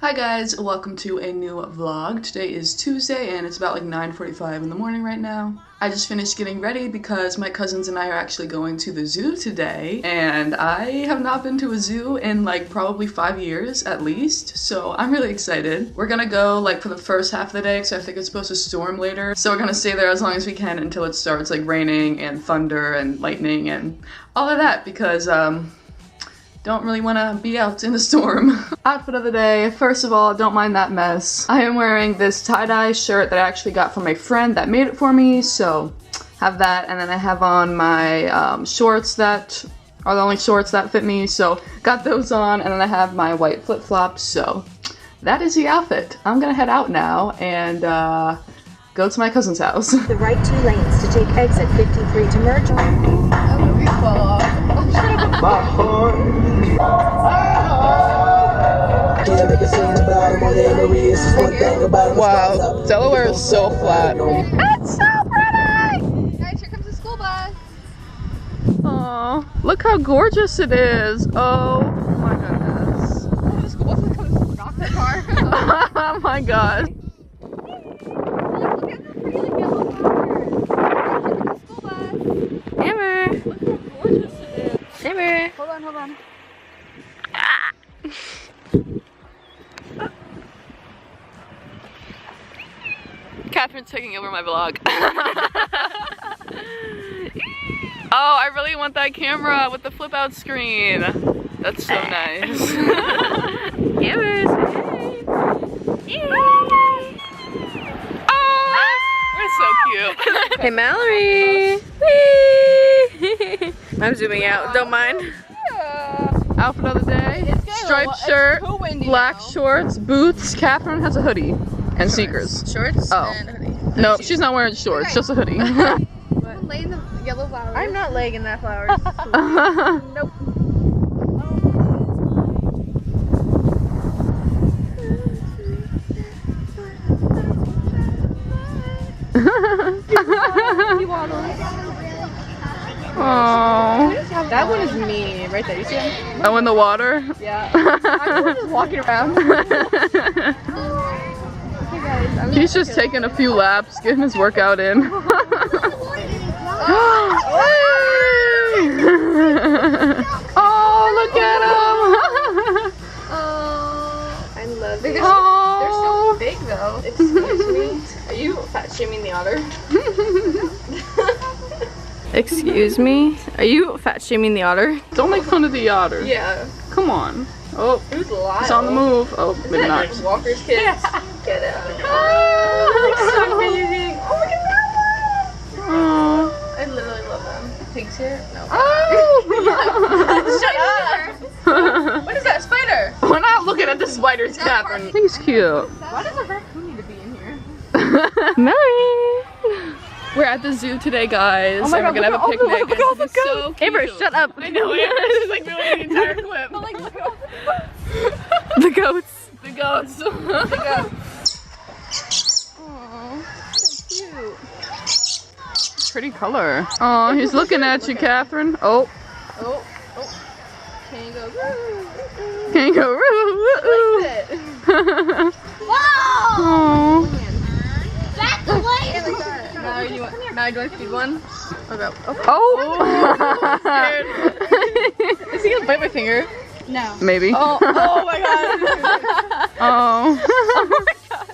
Hi guys, welcome to a new vlog. Today is Tuesday and it's about like 9:45 in the morning right now. I just finished getting ready because my cousins and I are actually going to the zoo today, and I have not been to a zoo in like probably 5 years at least, so I'm really excited. We're gonna go like for the first half of the day because I think it's supposed to storm later, so we're gonna stay there as long as we can until it starts like raining and thunder and lightning and all of that because don't really want to be out in the storm. Outfit of the day. First of all, don't mind that mess. I am wearing this tie-dye shirt that I actually got from a friend that made it for me, so have that. And then I have on my shorts that are the only shorts that fit me, so got those on. And then I have my white flip-flops, so that is the outfit. I'm gonna head out now and go to my cousin's house. The right 2 lanes to take exit 53 to merge. Wow, Delaware is so flat. It's so pretty! Guys, here comes the school bus. Aw, look how gorgeous it is. Oh my goodness. The school bus is coming to knock the car. Oh my god. Look at the pretty like yellow flowers. Here comes the school bus. Amber. Look how gorgeous it is. Amber. Hold on. Catherine's taking over my vlog. Oh, I really want that camera with the flip out screen. That's so nice. Amber, say hey. Oh, we're so cute. Hey Mallory! Whee! I'm zooming out, don't mind. Outfit of the day, striped shirt, black shorts, boots. Catherine has a hoodie and sneakers. Shorts Oh. and hoodie. No, she's not wearing shorts, just a hoodie. I'm laying the yellow flowers. I'm not laying in that flowers. Nope. Aww. That one is me, right there. You see him? Oh, in the water? Yeah. I'm just walking around. He's just taking a few laps, getting his workout in. Oh, look at him! I love it. Oh. They're so big though. Excuse me. Are you fat shaming the otter? Excuse me? Are you fat shaming the otter? Don't make fun of the otter. Yeah. Come on. Oh, Who's alive? it's on the move. Oh, Is maybe that not. Nick Walker's kids? Get out. Oh, so amazing. Oh, look at that one. Oh. I literally love them. Pigs here? No. Oh. Shut up! What is that, spider? We're not looking at the spiders, Catherine. He's cute. Why does a raccoon need to be in here? Mary. We're at the zoo today, guys, and we're gonna have a picnic. Look at all the It's so cute. Amber, shut up. I know, Amber's just like doing the entire clip. Like, look at all The goats. The goats. The goats. Aww, so cute. Pretty color. Oh, he's looking at you, Catherine. Oh. Oh. Can you go? Kangaroo. Oh. That's the way. Now you want to feed one? Okay. Oh. Is he gonna bite my finger? No. Maybe. Oh my god. Oh. Oh my god.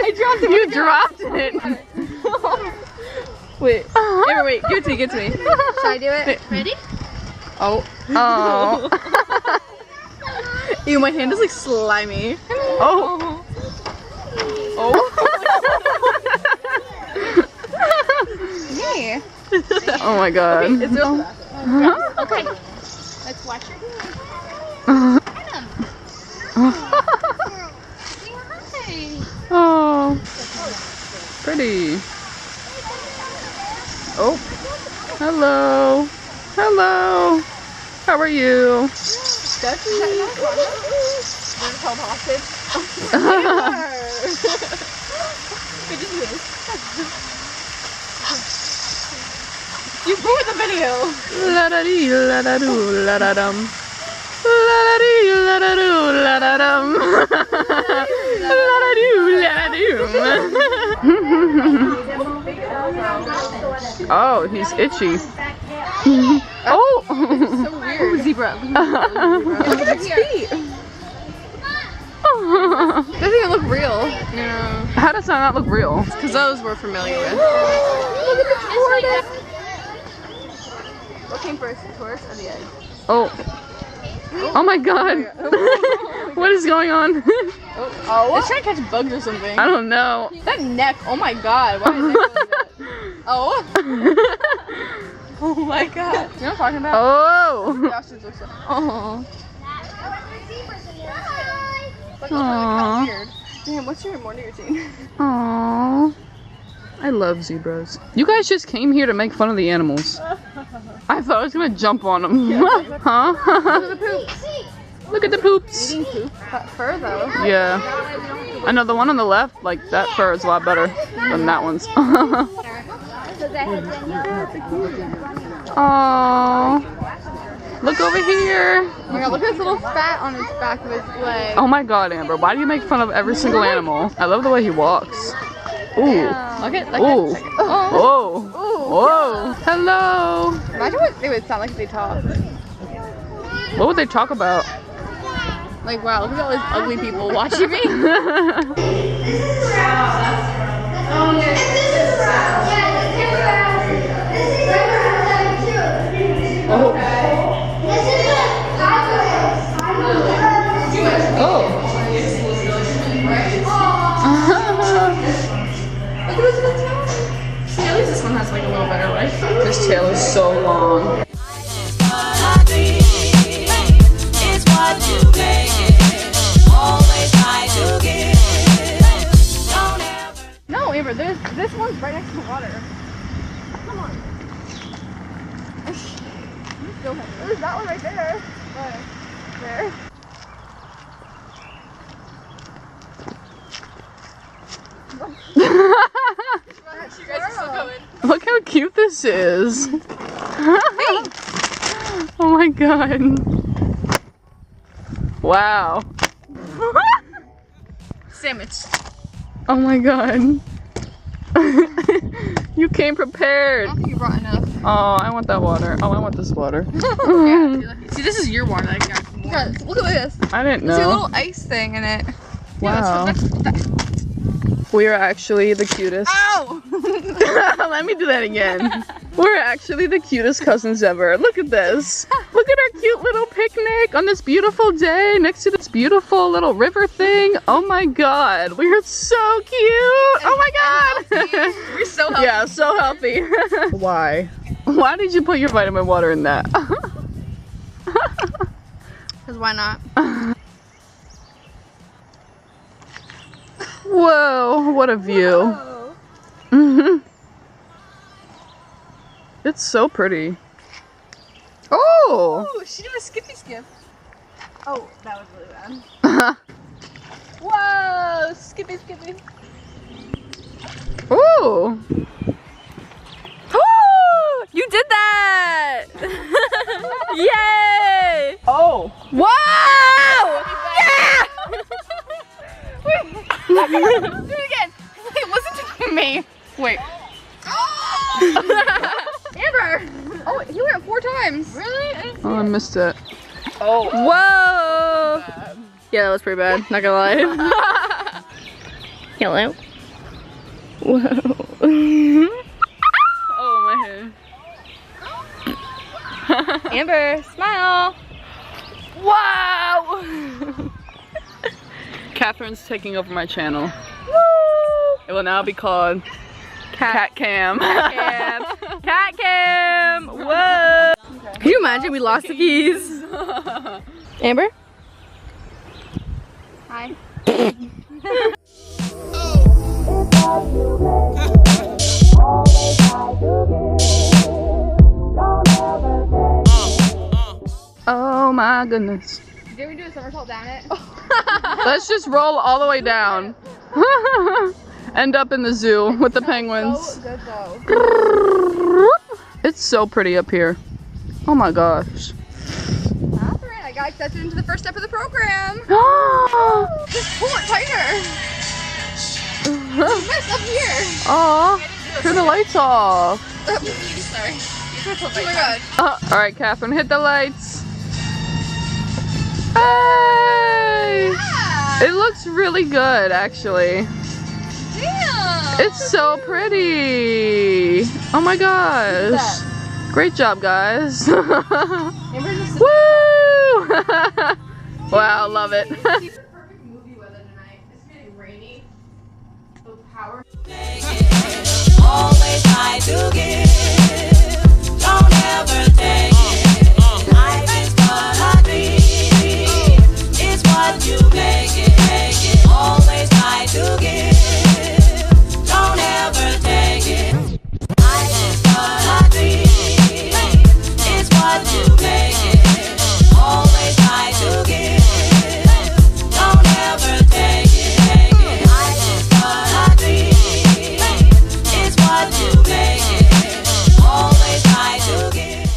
I dropped it. You dropped it. Wait. Amber, wait. Give it to me. Should I do it? Ready? Oh. Oh. Ew, my hand is like slimy. Oh. Oh. Hey. Oh my god. It's real. Okay. Let's watch her. Oh. Pretty. Oh. Hello. Hello. How are you? That's They're held hostage. We just You ruined the video. La da dee la da doo la da dum. La da dee la da doo la da dum. Oh, he's itchy. Oh! So weird. Zebra. Look at its feet. Doesn't even look real. Yeah. How does that not look real? Because those we're familiar with. Look at the tortoise. What came first, the tortoise or the egg? Oh. Oh my god. What is going on? Oh. It's trying to catch bugs or something. I don't know. That neck, oh my god. Why is it like that? Oh. Oh my god. You know what I'm talking about? Oh. Josh just looks like, oh. Like, Aw. weird. Damn, what's your morning routine? Aww. I love zebras. You guys just came here to make fun of the animals. I thought I was gonna jump on them. Huh? Look at the poops. Eating poop? That fur though. Yeah. I know the one on the left, like that fur is a lot better than that one's. Aww. Look over here. Oh my god, look at this little fat on his back of his leg. Oh my god, Amber, why do you make fun of every single animal? I love the way he walks. Ooh. Look at Ooh. Oh. Whoa. Whoa. Hello. Imagine what they would sound like if they talked. What would they talk about? Like, wow, look at all these ugly people watching me. Oh. See, at least this one has like a little better life. This tail is so long. No, Amber, this one's right next to the water. Come on. There's that one right there. There. Look how cute this is. Oh my god. Wow. Sandwich. Oh my god. You came I prepared. don't think you brought enough. Oh, I want that water. Oh, I want this water. See, this is your water that I got more. Yeah, look at this. I didn't See a know. little ice thing in it. Wow. Yeah, that's We are actually the cutest. Ow! Let me do that again. We're actually the cutest cousins ever. Look at this. Look at our cute little picnic on this beautiful day next to this beautiful little river thing. Oh my god. We are so cute. Oh my god. We're so healthy. Yeah, so healthy. Why? Why did you put your vitamin water in that? Because why not? Whoa, what a view. Mhm. It's so pretty. Oh! Ooh, she did a skippy skip. Oh, that was really bad. Whoa, skippy skippy. Ooh! Oh, you did that! Yay! Oh! Wow! Yeah! Do it again. Wait, listen to me. Wait. Amber! Oh, you went 4 times. Really? Oh, I missed it. Oh. Whoa! Yeah, that was pretty bad. Not gonna lie. Hello. Whoa. Oh, my head. Amber, smile. Wow! Catherine's taking over my channel. Woo! It will now be called Cat Cam. Cam. Cat cam. Whoa! Can you imagine we lost the keys? Amber? Hi. Oh my goodness. Did you ever do a somersault down it? Let's just roll all the way down. End up in the zoo with the penguins. So good though. It's so pretty up here. Oh my gosh. Catherine, I got accepted into the first step of the program. Oh, Just pull it tighter. You messed up here. turn the lights off. Sorry. Oh my god. Alright, Catherine, hit the lights. Hey! Yeah. It looks really good, actually. Damn. It's so pretty. Oh my gosh. Great job, guys. Woo! Wow, love it. Perfect movie weather tonight. It's getting rainy. The power. Always try to give, don't ever take it. Life is but a dream, it's what you make it. Always try to give, don't ever take it. Life is but a dream, it's what you make it. Always try to give, don't ever take it. Life is but a dream, it's what you make it. Always try to give.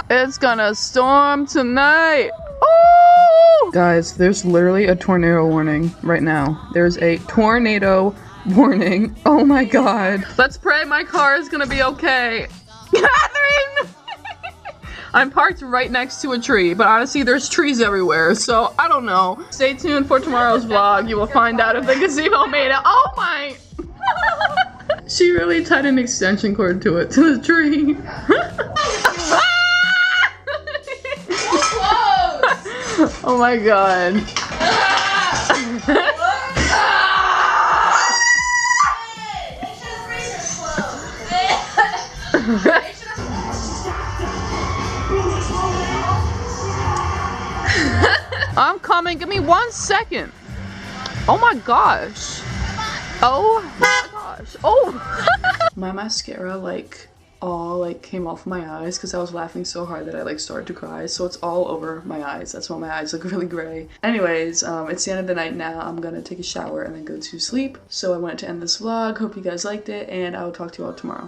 It's gonna storm tonight. Oh! Guys, there's literally a tornado warning right now. There's a tornado warning. Oh my god. Let's pray my car is gonna be okay. Catherine! I'm parked right next to a tree, but honestly, there's trees everywhere, so I don't know. Stay tuned for tomorrow's vlog. You will find out if the gazebo made it. Oh my! She really tied an extension cord to it, to the tree. Oh my god. I'm coming. Give me 1 second. Oh my gosh. Oh my gosh. Oh. My mascara all came off my eyes because I was laughing so hard that I started to cry, so it's all over my eyes. That's why my eyes look really gray. Anyways, it's the end of the night now. I'm gonna take a shower and then go to sleep. So I wanted to end this vlog. Hope you guys liked it, and I will talk to you all tomorrow.